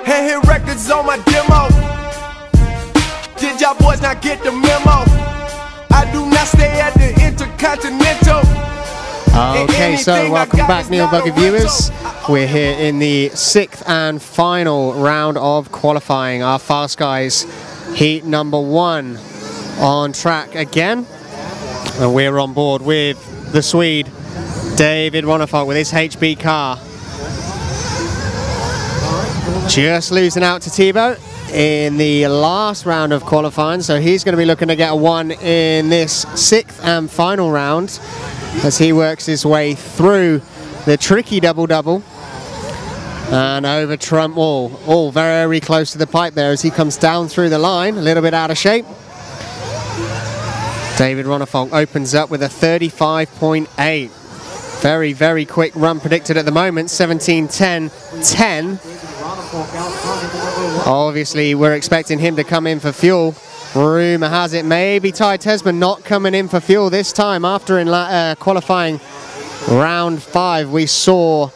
and hit records on my demo. Did y'all boys not get the memo? I do not stay at the Intercontinental. Okay, so welcome back, Neil Buggy viewers. We're here in the 6th and final round of qualifying. Our Fast Guys heat number 1 on track again. And we're on board with the Swede, David Ronnefolk, with his HB car. Just losing out to Thibaut in the last round of qualifying, so he's going to be looking to get a 1 in this 6th and final round as he works his way through the tricky double-double and over Trump Wall. All very close to the pipe there as he comes down through the line, a little bit out of shape. David Ronnefolk opens up with a 35.8. Very quick run predicted at the moment, 17:10.10. Obviously, we're expecting him to come in for fuel. Rumour has it maybe Ty Tesman not coming in for fuel this time. After in qualifying round 5, we saw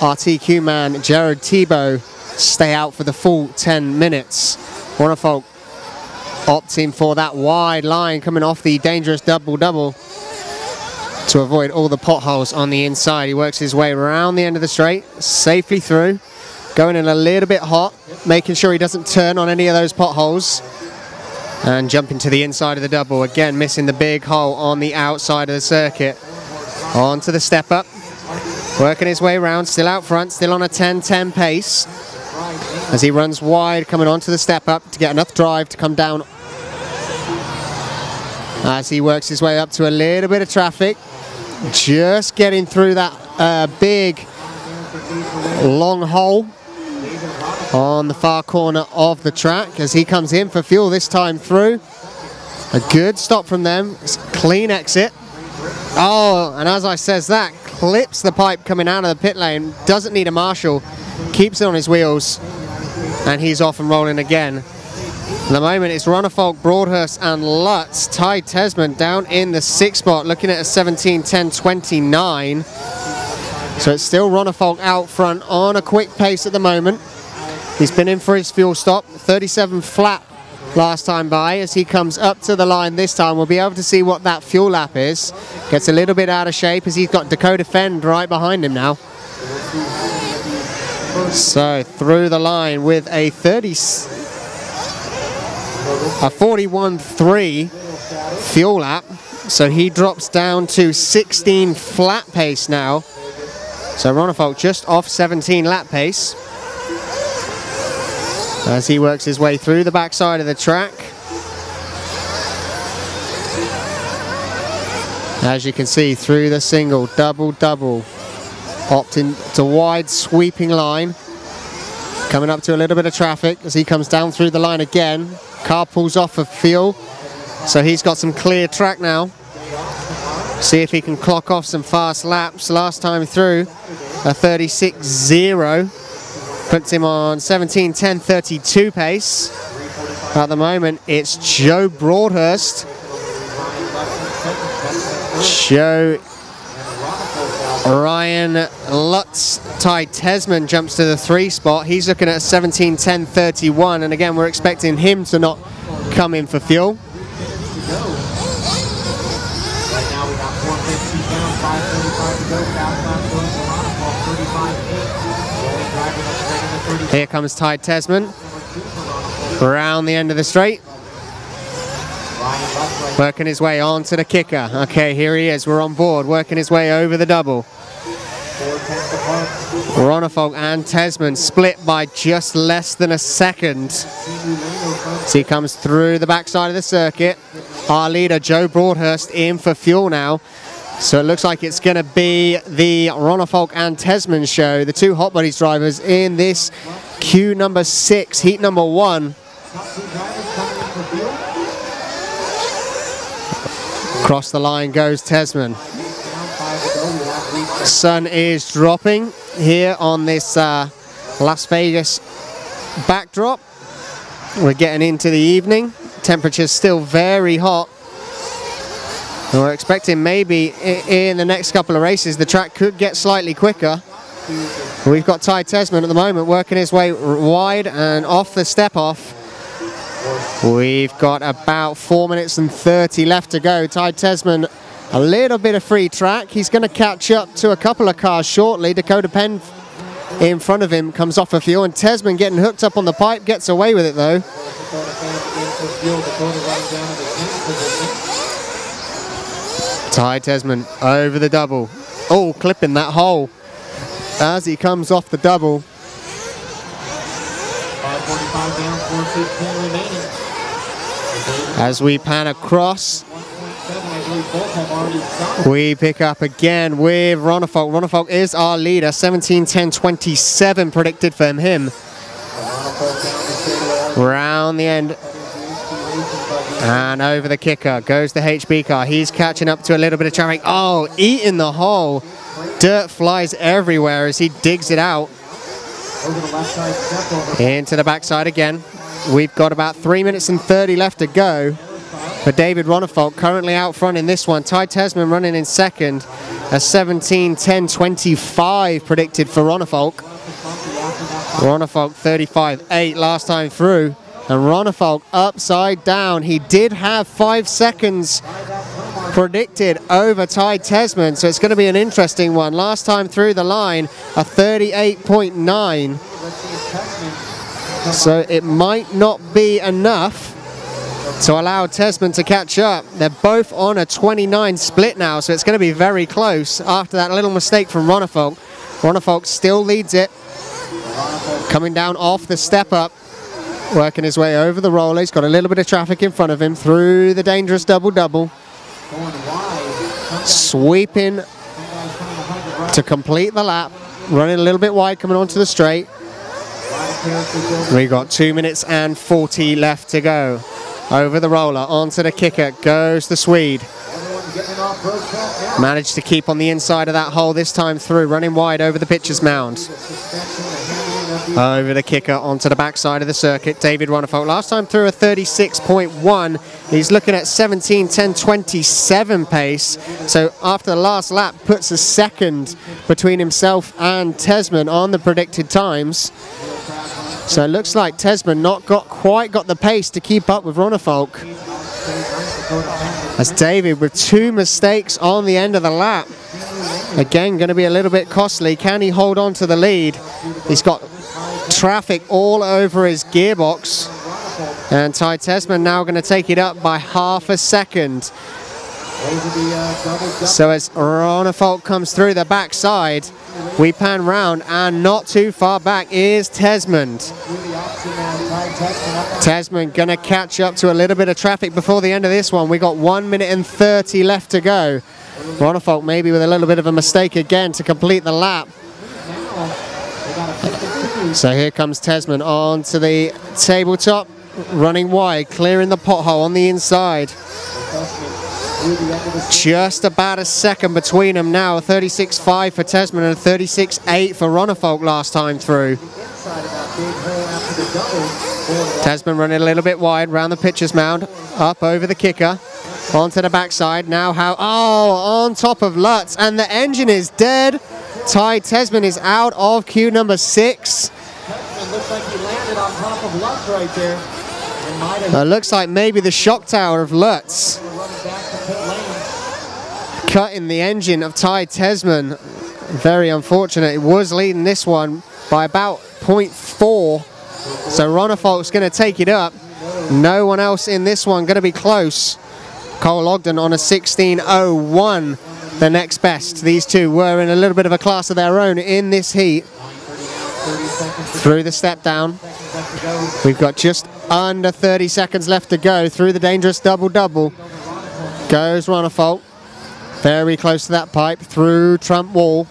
our TQ man Jared Thibaut stay out for the full 10 minutes. Ronnefolk opting for that wide line coming off the dangerous double-double to avoid all the potholes on the inside. He works his way around the end of the straight, safely through. Going in a little bit hot, making sure he doesn't turn on any of those potholes. And jumping to the inside of the double, again missing the big hole on the outside of the circuit. Onto the step up, working his way around, still out front, still on a 10:10 pace. As he runs wide, coming onto the step up to get enough drive to come down. As he works his way up to a little bit of traffic. Just getting through that big long hole on the far corner of the track as he comes in for fuel this time through. A good stop from them, clean exit. Oh, and as I says that, clips the pipe coming out of the pit lane, doesn't need a marshal, keeps it on his wheels, and he's off and rolling again. At the moment it's Ronnefolk, Broadhurst and Lutz. Ty Tesman down in the 6th spot, looking at a 17:10.29. So it's still Ronnefolk out front on a quick pace at the moment. He's been in for his fuel stop, 37 flat last time by. As he comes up to the line this time, we'll be able to see what that fuel lap is. Gets a little bit out of shape as he's got Dakota Fend right behind him now. So through the line with a 41.3 fuel lap. So he drops down to 16 flat pace now. So Ronnefolk just off 17 lap pace as he works his way through the backside of the track. As you can see, through the single, double-double, opting to wide sweeping line. Coming up to a little bit of traffic as he comes down through the line again. Car pulls off of fuel, so he's got some clear track now. See if he can clock off some fast laps. Last time through, a 36.0. Puts him on 17:10.32 pace. At the moment, it's Joe Broadhurst. Joe Ryan Lutz. Ty Tesman jumps to the 3 spot. He's looking at 17:10.31. And again, we're expecting him to not come in for fuel. Here comes Ty Tesman around the end of the straight, working his way onto the kicker. Okay, here he is, we're on board, working his way over the double. Ronnefolk and Tesman split by just less than a second. So he comes through the backside of the circuit. Our leader Joe Broadhurst in for fuel now. So it looks like it's going to be the Ronnefolk and Tesman show, the two Hot Buddies drivers in this Q number 6, heat number 1. Across the line goes Tesman. Sun is dropping here on this Las Vegas backdrop. We're getting into the evening. Temperature's still very hot. And we're expecting maybe in the next couple of races the track could get slightly quicker. We've got Ty Tesman at the moment working his way wide and off the step off. We've got about 4 minutes and 30 left to go. Ty Tesman, a little bit of free track. He's going to catch up to a couple of cars shortly. Dakota Penn in front of him comes off a fuel, and Tesman getting hooked up on the pipe, gets away with it though. Ty Tesman over the double. Oh, clipping that hole as he comes off the double. 5:45 down, 4:15 remaining. As we pan across, we pick up again with Ronnefolk. Ronnefolk is our leader, 17:10.27 predicted from him. Round the end and over the kicker goes the HB car. He's catching up to a little bit of traffic. Oh, eating the hole. Dirt flies everywhere as he digs it out. Into the backside again. We've got about 3 minutes and 30 left to go for David Ronnefolk, currently out front in this one. Ty Tesman running in second, a 17:10.25 predicted for Ronnefolk. Ronnefolk 35.8 last time through, and Ronnefolk upside down. He did have 5 seconds predicted over Ty Tesman, so it's going to be an interesting one. Last time through the line, a 38.9. So it might not be enough to allow Tesman to catch up. They're both on a 29 split now, so it's going to be very close after that little mistake from Ronnefolk. Ronnefolk still leads it. Coming down off the step up, working his way over the roller. He's got a little bit of traffic in front of him through the dangerous double-double. Sweeping to complete the lap. Running a little bit wide, coming onto the straight. We got 2 minutes and 40 left to go. Over the roller, onto the kicker goes the Swede. Managed to keep on the inside of that hole this time through, running wide over the pitcher's mound. Over the kicker onto the backside of the circuit, David Ronnefolk. Last time through a 36.1. He's looking at 17:10.27 pace. So after the last lap, puts a second between himself and Tesman on the predicted times. So it looks like Tesman not quite got the pace to keep up with Ronnefolk. As David with 2 mistakes on the end of the lap. Again, going to be a little bit costly. Can he hold on to the lead? He's got traffic all over his gearbox. And Ty Tesman now going to take it up by half a second. So as Ronnefolk comes through the backside, we pan round, and not too far back is Tesman. Tesman going to catch up to a little bit of traffic before the end of this one. We got 1 minute and 30 left to go. Ronnefolk maybe with a little bit of a mistake again to complete the lap. So here comes Tesman onto the tabletop, running wide, clearing the pothole on the inside. Just about a second between them now, a 36.5 for Tesman and a 36.8 for Ronnefolk last time through. Tesman running a little bit wide round the pitcher's mound, up over the kicker, onto the backside. Now on top of Lutz, and the engine is dead. Ty Tesman is out of queue number 6. Looks like he landed on top of Lutz right there. Looks like maybe the shock tower of Lutz cutting the engine of Ty Tesman. Very unfortunate. It was leading this one by about 0.4. So Ronnefolk's going to take it up. No one else in this one going to be close. Cole Ogden on a 16.01, the next best. These two were in a little bit of a class of their own in this heat. Through the step down. We've got just under 30 seconds left to go through the dangerous double-double. Goes Ronnefolk. Very close to that pipe, through Trump wall,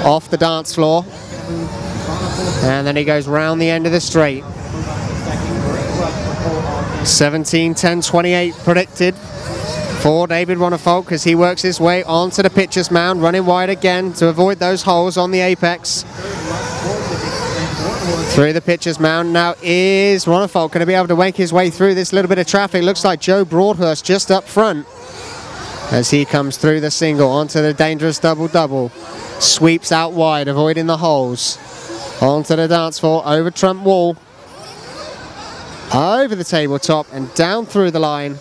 off the dance floor. And then he goes round the end of the straight. 17:10.28 predicted for David Ronnefolk as he works his way onto the pitcher's mound, running wide again to avoid those holes on the apex. Through the pitcher's mound now is Ronnefolk going to be able to wake his way through this little bit of traffic. Looks like Joe Broadhurst just up front as he comes through the single onto the dangerous double-double. Sweeps out wide, avoiding the holes. Onto the dance floor, over Trump wall. Over the tabletop and down through the line.